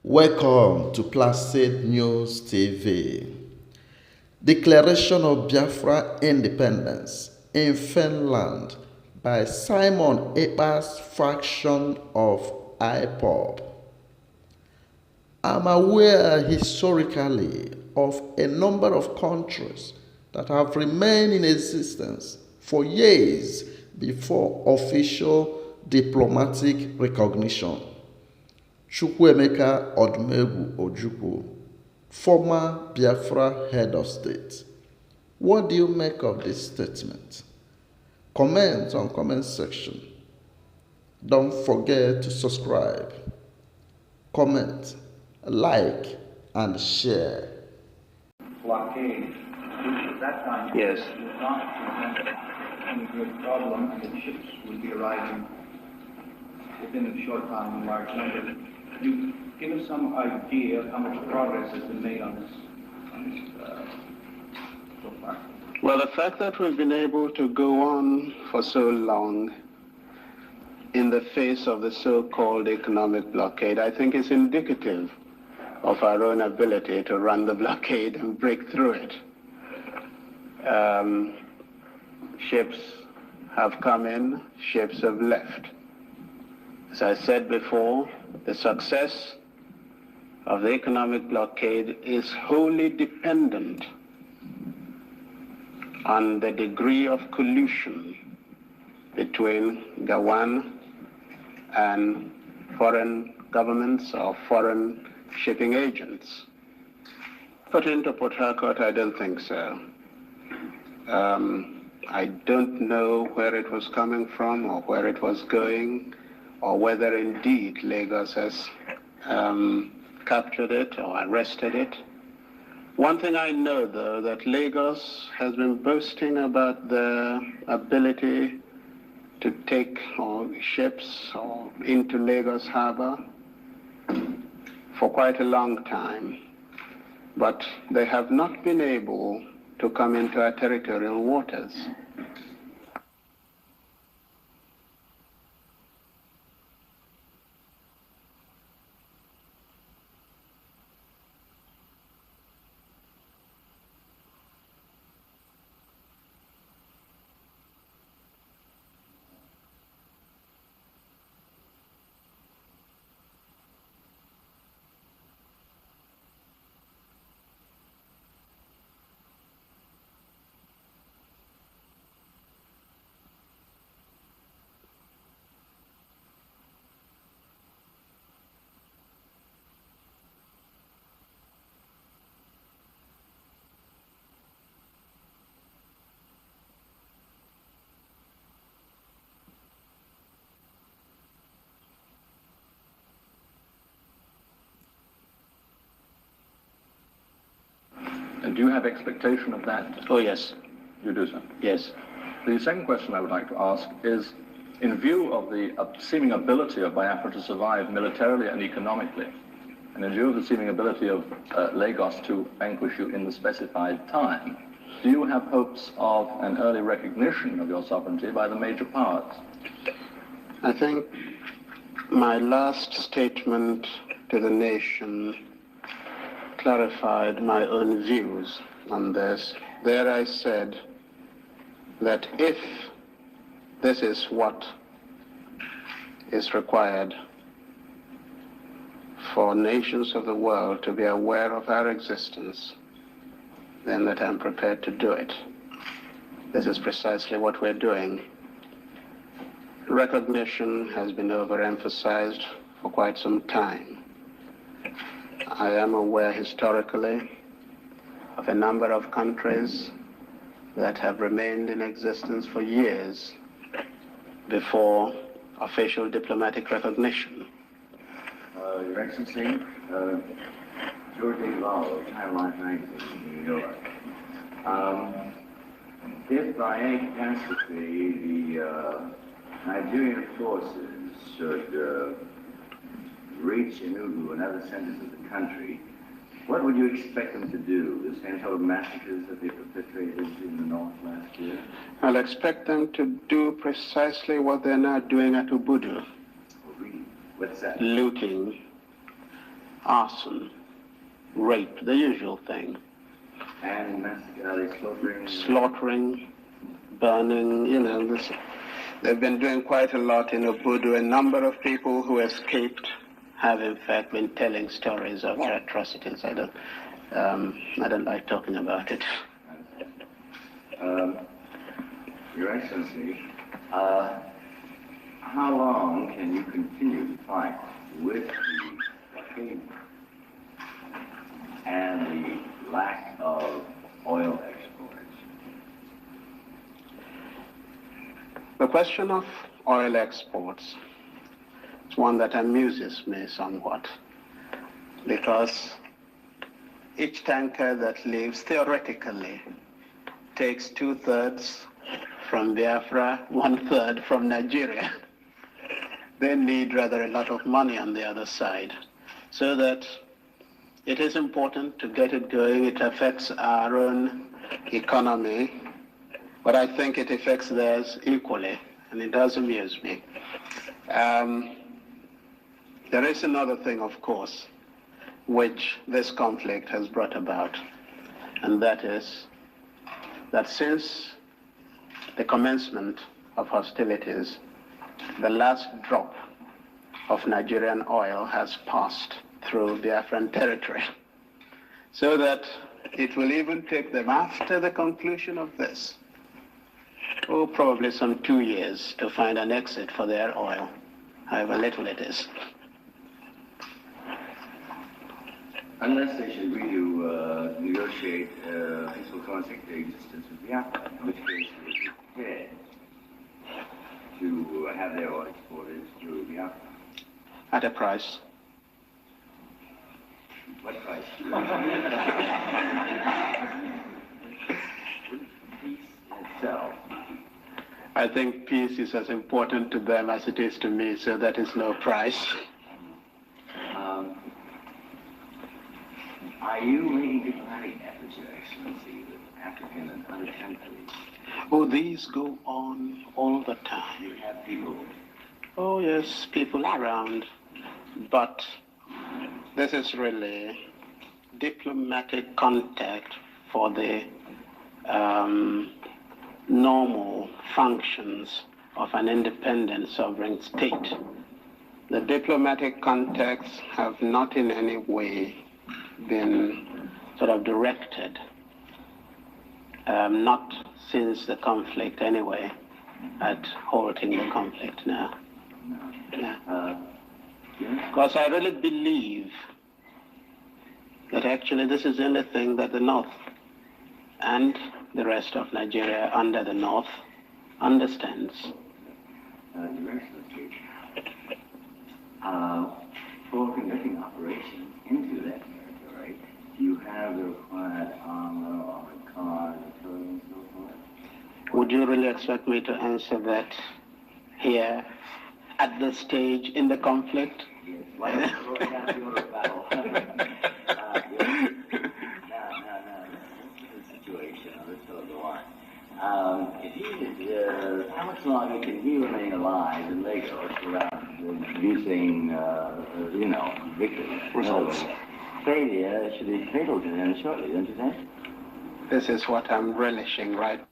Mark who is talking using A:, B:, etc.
A: Welcome to Placid News TV. Declaration of Biafra Independence in Finland by Simon Ekpa's faction of IPOB. I'm aware historically of a number of countries that have remained in existence for years before official diplomatic recognition. OJUKWU, former Biafra head of state. What do you make of this statement? Comment on comment section. Don't forget to subscribe, comment, like, and share.
B: Blockade, which at that time
C: yes.
B: would not present any great problem, and the ships would be arriving within a short time in large numbers. Could you give us some idea of how much progress has been made on this so far?
C: Well, the fact that we've been able to go on for so long in the face of the so-called economic blockade, I think is indicative of our own ability to run the blockade and break through it. Ships have come in, ships have left. As I said before, the success of the economic blockade is wholly dependent on the degree of collusion between Gawan and foreign governments or foreign shipping agents. Put into Port Harcourt, I don't think so. I don't know where it was coming from or where it was going, or whether indeed Lagos has captured it or arrested it. One thing I know, though, that Lagos has been boasting about the ability to take ships into Lagos Harbor for quite a long time, but they have not been able to come into our territorial waters.
D: And do you have expectation of that?
C: Oh, yes.
D: You do, sir?
C: Yes.
D: The second question I would like to ask is, in view of the seeming ability of Biafra to survive militarily and economically, and in view of the seeming ability of Lagos to vanquish you in the specified time, do you have hopes of an early recognition of your sovereignty by the major powers?
C: I think my last statement to the nation clarified my own views on this. There I said that if this is what is required for nations of the world to be aware of our existence, then that I'm prepared to do it. This is precisely what we're doing. Recognition has been overemphasized for quite some time. I am aware historically of a number of countries that have remained in existence for years before official diplomatic recognition.
E: Your Excellency, George A. Lowell, Time Life magazine in New York. If by any catastrophe the Nigerian forces should reach Enugu and other centers of the country, what would you expect them to do? The same sort of massacres that they perpetrated in the north last year?
C: I'll expect them to do precisely what they're now doing at OJUKWU.
E: Oh, really? What's that?
C: Looting, arson, rape, the usual thing.
E: And massacre, are they slaughtering?
C: Slaughtering, burning, you know, this. They've been doing quite a lot in OJUKWU. A number of people who escaped have in fact been telling stories of their atrocities. I don't like talking about it.
E: Your Excellency, how long can you continue to fight with the blockade and the lack of oil exports?
C: The question of oil exports is one that amuses me somewhat, because each tanker that leaves theoretically takes 2/3 from Biafra, 1/3 from Nigeria. They need rather a lot of money on the other side, so that it is important to get it going. It affects our own economy, but I think it affects theirs equally, and it does amuse me. There is another thing, of course, which this conflict has brought about, and that is that since the commencement of hostilities, the last drop of Nigerian oil has passed through Biafran territory, so that it will even take them, after the conclusion of this, probably some 2 years to find an exit for their oil, however little it is.
E: Unless they should agree to negotiate peaceful coexistence with Biafra, in which case they would be prepared to have their oil exported to Biafra.
C: At a price.
E: What price? Peace itself.
C: I think peace is as important to them as it is to me, so that is no price.
E: Are you making diplomatic efforts, Your Excellency, with African and other countries?
C: Oh, these go on all the time.
E: You have people.
C: Oh, yes, people around. But this is really diplomatic contact for the normal functions of an independent sovereign state. The diplomatic contacts have not in any way been sort of directed, not since the conflict anyway, at halting the conflict now. Yeah. Because I really believe that actually this is the only thing that the North and the rest of Nigeria under the North understands.
E: Your Excellency, for conducting operations into that territory, do you have the required armor, armored cars, and so forth?
C: Would you really expect me to answer that here at this stage in the conflict?
E: Yes. Why don't you go down the order of battle? No. This is the situation. Let's go on. How much longer can he remain alive in Lagos without producing, victory?
C: Results.
E: Failure should be fatal to him shortly, don't you think?
C: This is what I'm relishing right